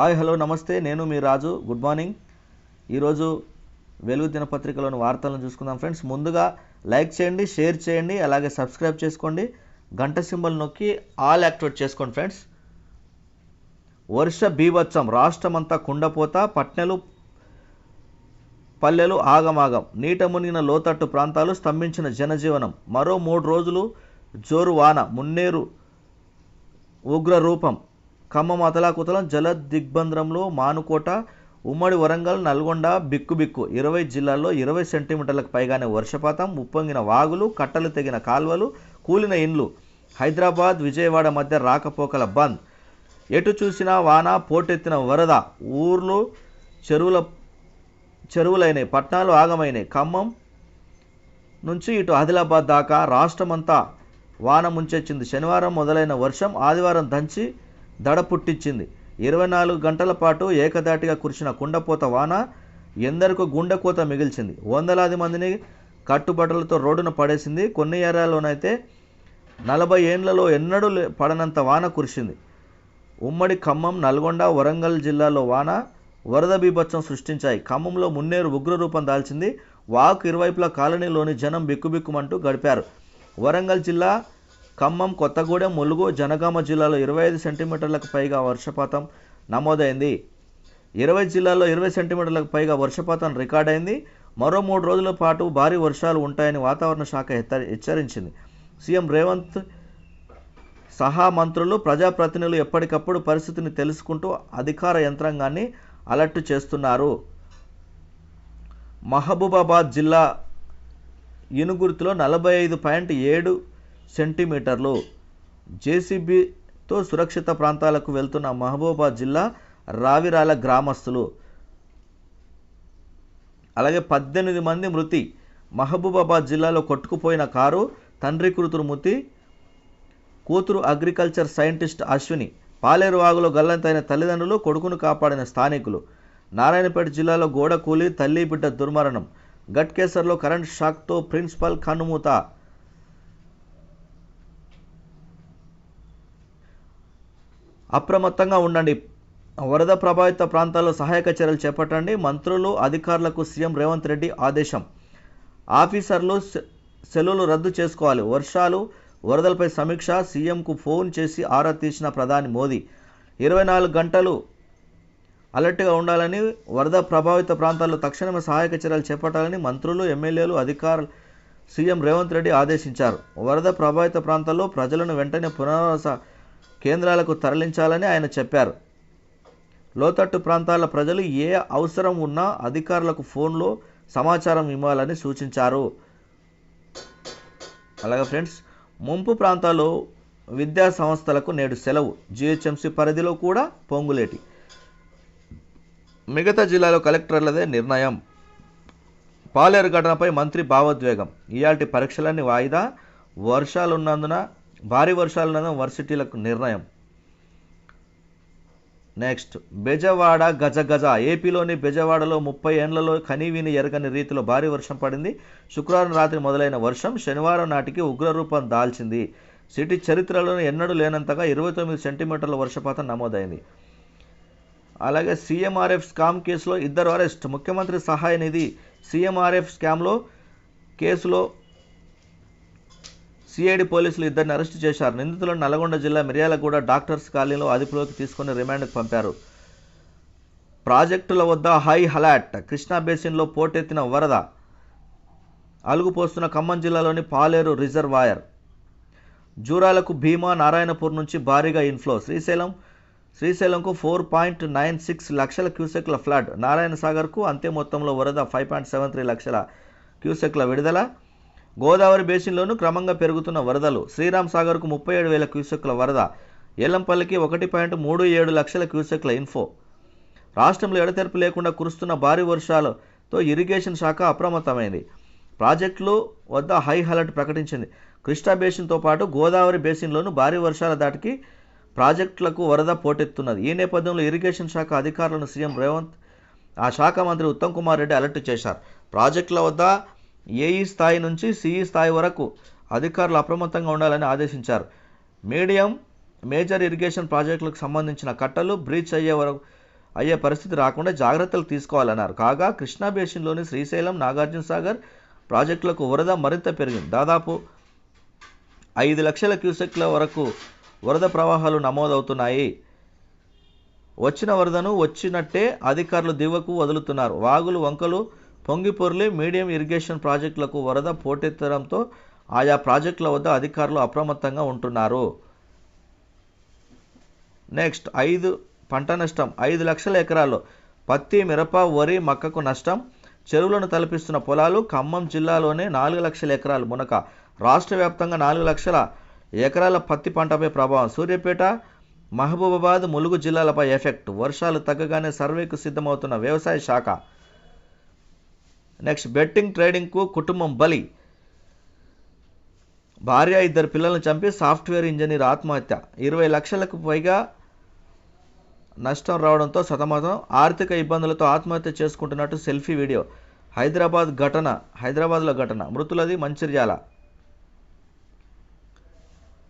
Hi hello నమస్తే, నేను మీ రాజు. Good morning. ఈరోజు వెలుగు దినపత్రికలోని వార్తలను చూసుకుందాం ఫ్రెండ్స్. ముందుగా లైక్ చేయండి, షేర్ చేయండి, అలాగే సబ్స్క్రైబ్ చేసుకోండి, గంట సింబల్ నొక్కి ఆల్ యాక్టివేట్ చేసుకోండి ఫ్రెండ్స్. వర్ష బీభత్సం, రాష్ట్రమంతా కుండపోత, పల్లెలు ఆగమాగం, నీట మునిగిన లోతట్టు ప్రాంతాలు, స్తంభించిన జనజీవనం. మరో 3 రోజులు జోరు వాన, మున్నేరు ఉగ్రరూపం. ఖమ్మం అతలాకుతలం, జల దిగ్బంధ్రంలో మానుకోట, ఉమ్మడి వరంగల్, నల్గొండ బిక్కుబిక్కు. 20 జిల్లాల్లో 20 సెంటీమీటర్లకు పైగానే వర్షపాతం. ఉప్పొంగిన వాగులు, కట్టలు తెగిన కాల్వలు, కూలిన ఇండ్లు. హైదరాబాద్ విజయవాడ మధ్య రాకపోకల బంద్. ఎటు చూసినా వాన, పోటెత్తిన వరద. ఊర్లు చెరువులైనవి, పట్టణాలు ఆగమైనాయి. ఖమ్మం నుంచి ఇటు ఆదిలాబాద్ దాకా రాష్ట్రమంతా వాన ముంచెచ్చింది. శనివారం మొదలైన వర్షం ఆదివారం దంచి దడ పుట్టించింది. 24 గంటల పాటు ఏకదాటిగా కురిసిన కుండపోత వాన ఎందరికో గుండెకోత మిగిల్చింది. వందలాది మందిని కట్టుబట్టలతో రోడ్డున పడేసింది. కొన్ని ఏరియాలోనైతే 40 ఏండ్లలో ఎన్నడూ పడనంత వాన కురిసింది. ఉమ్మడి ఖమ్మం, నల్గొండ, వరంగల్ జిల్లాలో వాన వరద బీభత్సం సృష్టించాయి. ఖమ్మంలో మున్నేరు ఉగ్రరూపం దాల్చింది. వాకు ఇరువైపులా కాలనీలోని జనం బిక్కుబిక్కుమంటూ గడిపారు. వరంగల్ జిల్లా ఖమ్మం, కొత్తగూడెం, ములుగు, జనగామ జిల్లాలో 25 సెంటీమీటర్లకు పైగా వర్షపాతం నమోదైంది. 20 జిల్లాల్లో 20 సెంటీమీటర్లకు పైగా వర్షపాతం రికార్డైంది. మరో 3 రోజుల పాటు భారీ వర్షాలు ఉంటాయని వాతావరణ శాఖ హెచ్చరించింది. సీఎం రేవంత్ సహా మంత్రులు, ప్రజాప్రతినిధులు ఎప్పటికప్పుడు పరిస్థితిని తెలుసుకుంటూ అధికార యంత్రాంగాన్ని అలర్ట్ చేస్తున్నారు. మహబూబాబాద్ జిల్లా ఇనుగుర్తిలో 45.7 సెంటీమీటర్లు. జేసీబీతో సురక్షిత ప్రాంతాలకు వెళ్తున్న మహబూబాబాద్ జిల్లా రావిరాల గ్రామస్తులు. అలాగే 18 మంది మృతి. మహబూబాబాద్ జిల్లాలో కొట్టుకుపోయిన కారు, తండ్రి కూతురు మృతి. కూతురు అగ్రికల్చర్ సైంటిస్ట్ అశ్విని. పాలేరు వాగులో గల్లంతైన తల్లిదండ్రులు, కొడుకును కాపాడిన స్థానికులు. నారాయణపేట జిల్లాలో గోడ కూలి, తల్లి బిడ్డ దుర్మరణం. గట్కేసర్లో కరెంట్ షాక్తో ప్రిన్సిపల్ కన్నుమూత. అప్రమత్తంగా ఉండండి, వరద ప్రభావిత ప్రాంతాల్లో సహాయక చర్యలు చేపట్టండి. మంత్రులు, అధికారులకు సీఎం రేవంత్ రెడ్డి ఆదేశం. ఆఫీసర్లు సెలవులు రద్దు చేసుకోవాలి. వర్షాలు, వరదలపై సమీక్ష. సీఎంకు ఫోన్ చేసి ఆరా తీసిన ప్రధాని మోదీ. 24 గంటలు అలర్ట్గా ఉండాలని, వరద ప్రభావిత ప్రాంతాల్లో తక్షణమే సహాయక చర్యలు చేపట్టాలని మంత్రులు, ఎమ్మెల్యేలు, అధికారులు సీఎం రేవంత్ రెడ్డి ఆదేశించారు. వరద ప్రభావిత ప్రాంతాల్లో ప్రజలను వెంటనే పునరావాస కేంద్రాలకు తరలించాలని ఆయన చెప్పారు. లోతట్టు ప్రాంతాల ప్రజలు ఏ అవసరం ఉన్నా అధికారులకు ఫోన్లో సమాచారం ఇవ్వాలని సూచించారు. అలాగే ఫ్రెండ్స్, ముంపు ప్రాంతాల్లో విద్యా సంస్థలకు నేడు సెలవు. జీహెచ్ఎంసీ పరిధిలో కూడా పొంగులేటి. మిగతా జిల్లాలో కలెక్టర్లదే నిర్ణయం. పాలేరు ఘటనపై మంత్రి భావోద్వేగం. ఇయాల్టి పరీక్షలన్నీ వాయిదా. భారీ వర్షాలున్నందున వర్సిటీలకు నిర్ణయం. నెక్స్ట్, బెజవాడ గజగజ. ఏపీలోని బెజవాడలో 30 ఏండ్లలో కనీవిని ఎరగని రీతిలో భారీ వర్షం పడింది. శుక్రవారం రాత్రి మొదలైన వర్షం శనివారం నాటికి ఉగ్రరూపం దాల్చింది. సిటీ చరిత్రలోనే ఎన్నడూ లేనంతగా 29 సెంటీమీటర్ల వర్షపాతం నమోదైంది. అలాగే సీఎంఆర్ఎఫ్ స్కామ్ కేసులో 2 అరెస్ట్. ముఖ్యమంత్రి సహాయ నిధి సీఎంఆర్ఎఫ్ స్కామ్లో కేసులో సిఐడి పోలీసులు 2ని అరెస్టు చేశారు. నిందితులను నల్గొండ జిల్లా మిర్యాలగూడ డాక్టర్స్ కాలనీలో అదుపులోకి తీసుకుని రిమాండ్కు పంపారు. ప్రాజెక్టుల వద్ద హై అలర్ట్. కృష్ణా బేసిన్లో పోటెత్తిన వరద. అలుగుపోస్తున్న ఖమ్మం జిల్లాలోని పాలేరు రిజర్వాయర్. జూరాలకు భీమా, నారాయణపూర్ నుంచి భారీగా ఇన్ఫ్లో. శ్రీశైలంకు 4.96 లక్షల క్యూసెక్ల ఫ్లడ్. నారాయణ సాగర్కు అంతే మొత్తంలో వరద. 5.73 లక్షల క్యూసెక్ల విడుదల. గోదావరి బేసిన్లోనూ క్రమంగా పెరుగుతున్న వరదలు. శ్రీరామ్ సాగర్కు 37,000 క్యూసెక్ల వరద. ఎల్లంపల్లికి 1.37 లక్షల క్యూసెక్ల ఇన్ఫో. రాష్ట్రంలో ఎడతెరపు లేకుండా కురుస్తున్న భారీ వర్షాలతో ఇరిగేషన్ శాఖ అప్రమత్తమైంది. ప్రాజెక్టులు వద్ద హై అలర్ట్ ప్రకటించింది. కృష్ణా బేసిన్తో పాటు గోదావరి బేసిన్లోనూ భారీ వర్షాల దాటికి ప్రాజెక్టులకు వరద పోటెత్తున్నది. ఈ నేపథ్యంలో ఇరిగేషన్ శాఖ అధికారులను సీఎం రేవంత్, ఆ శాఖ మంత్రి ఉత్తమ్ కుమార్ రెడ్డి అలర్ట్ చేశారు. ప్రాజెక్టుల వద్ద ఏఈ స్థాయి నుంచి సిఈ స్థాయి వరకు అధికారులు అప్రమత్తంగా ఉండాలని ఆదేశించారు. మేజర్ ఇరిగేషన్ ప్రాజెక్టులకు సంబంధించిన కట్టలు బ్రీచ్ అయ్యే వరకు అయ్యే పరిస్థితి రాకుండా జాగ్రత్తలు తీసుకోవాలన్నారు. కాగా కృష్ణా బేసిన్లోని శ్రీశైలం, నాగార్జున సాగర్ ప్రాజెక్టులకు వరద మరింత పెరిగింది. దాదాపు 5 లక్షల క్యూసెక్ల వరకు వరద ప్రవాహాలు నమోదవుతున్నాయి. వచ్చిన వరదను వచ్చినట్టే అధికారులు దిగువకు వదులుతున్నారు. వాగులు, వంకలు పొంగిపొర్లి మీడియం ఇరిగేషన్ ప్రాజెక్టులకు వరద పోటెత్తడంతో ఆయా ప్రాజెక్టుల వద్ద అధికారులు అప్రమత్తంగా ఉంటున్నారు. నెక్స్ట్ పంట నష్టం 5 లక్షల ఎకరాల్లో పత్తి, మిరప, వరి, మక్కకు నష్టం. చెరువులను తలపిస్తున్న పొలాలు. ఖమ్మం జిల్లాలోనే 4 లక్షల ఎకరాలు మునక. రాష్ట్ర వ్యాప్తంగా 4 లక్షల ఎకరాల పత్తి పంటపై ప్రభావం. సూర్యాపేట, మహబూబాబాద్, ములుగు జిల్లాలపై ఎఫెక్ట్. వర్షాలు తగ్గగానే సర్వేకు సిద్ధమవుతున్న వ్యవసాయ శాఖ. నెక్స్ట్ బెట్టింగ్, ట్రేడింగ్కు కుటుంబం బలి. భార్య, 2 పిల్లలను చంపి సాఫ్ట్వేర్ ఇంజనీర్ ఆత్మహత్య. 20 లక్షలకు పైగా నష్టం రావడంతో సతమతం. ఆర్థిక ఇబ్బందులతో ఆత్మహత్య చేసుకుంటున్నట్టు సెల్ఫీ వీడియో. హైదరాబాద్లో ఘటన. మృతులది మంచిర్యాల.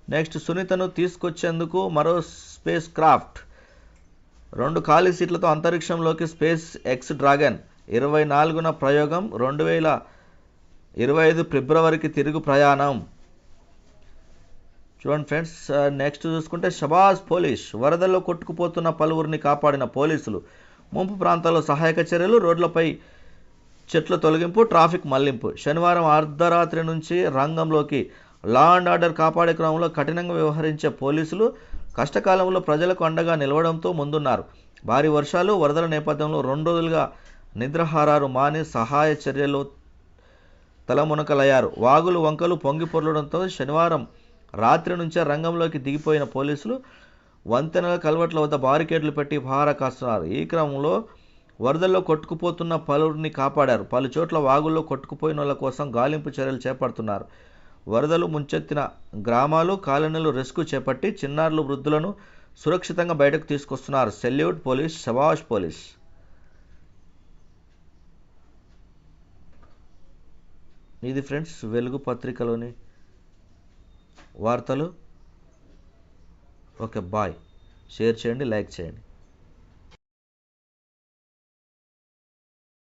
నెక్స్ట్ సునీతను తీసుకొచ్చేందుకు మరో స్పేస్ క్రాఫ్ట్. 2 ఖాళీ సీట్లతో అంతరిక్షంలోకి స్పేస్ ఎక్స్ డ్రాగన్. 24న ప్రయోగం. 2025 ఫిబ్రవరికి తిరుగు ప్రయాణం. చూడండి ఫ్రెండ్స్. నెక్స్ట్ చూసుకుంటే షబాజ్ పోలీస్. వరదల్లో కొట్టుకుపోతున్న పలువురిని కాపాడిన పోలీసులు. ముంపు ప్రాంతాల్లో సహాయక చర్యలు. రోడ్లపై చెట్ల తొలగింపు, ట్రాఫిక్ మళ్లింపు. శనివారం అర్ధరాత్రి నుంచి రంగంలోకి. లా అండ్ ఆర్డర్ కాపాడే క్రమంలో కఠినంగా వ్యవహరించే పోలీసులు కష్టకాలంలో ప్రజలకు అండగా నిలవడంతో ముందున్నారు. భారీ వర్షాలు, వరదల నేపథ్యంలో 2 రోజులుగా నిద్రాహారాలు మాని సహాయ చర్యల్లో తలమునకలయ్యారు. వాగులు, వంకలు పొంగి పొర్లడంతో శనివారం రాత్రి నుంచే రంగంలోకి దిగిపోయిన పోలీసులు వంతెనల, కల్వర్ట్ల వద్ద బారికేడ్లు పెట్టి పహారా కాస్తున్నారు. ఈ క్రమంలో వరదల్లో కొట్టుకుపోతున్న పలువురిని కాపాడారు. పలు చోట్ల వాగుల్లో కొట్టుకుపోయిన వాళ్ళ కోసం గాలింపు చర్యలు చేపడుతున్నారు. వరదలు ముంచెత్తిన గ్రామాలు, కాలనీలు రెస్క్యూ చేపట్టి చిన్నారులు, వృద్ధులను సురక్షితంగా బయటకు తీసుకొస్తున్నారు. సెల్యూట్ పోలీస్, శబాష్ పోలీస్. ఇది ఫ్రెండ్స్ వెలుగు పత్రికలోని వార్తలు. Okay, bye. షేర్ చేయండి, లైక్ చేయండి.